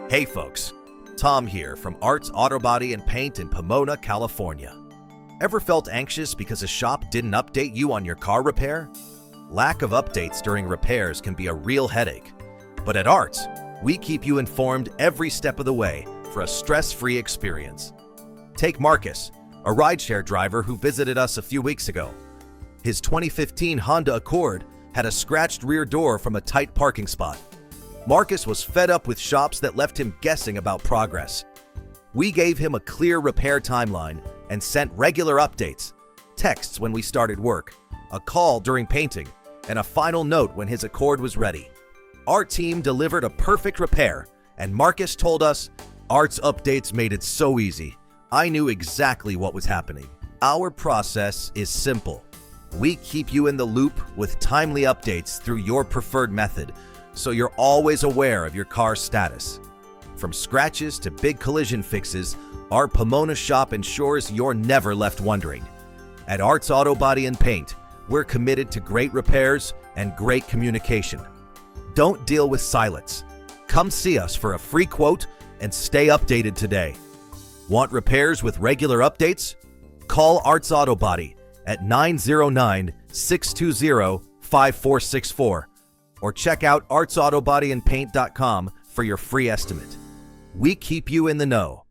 Hey folks, Tom here from Arts Auto Body and Paint in Pomona, California. Ever felt anxious because a shop didn't update you on your car repair? Lack of updates during repairs can be a real headache. But at Arts, we keep you informed every step of the way for a stress-free experience. Take Marcus, a rideshare driver who visited us a few weeks ago. His 2015 Honda Accord had a scratched rear door from a tight parking spot. Marcus was fed up with shops that left him guessing about progress. We gave him a clear repair timeline and sent regular updates, texts when we started work, a call during painting, and a final note when his Accord was ready. Our team delivered a perfect repair, and Marcus told us, "Art's updates made it so easy. I knew exactly what was happening." Our process is simple. We keep you in the loop with timely updates through your preferred method, so you're always aware of your car's status. From scratches to big collision fixes, our Pomona shop ensures you're never left wondering. At Arts Auto Body and Paint, we're committed to great repairs and great communication. Don't deal with silence. Come see us for a free quote and stay updated today. Want repairs with regular updates? Call Arts Auto Body at 909-620-5464 or check out artsautobodyandpaint.com for your free estimate. We keep you in the know.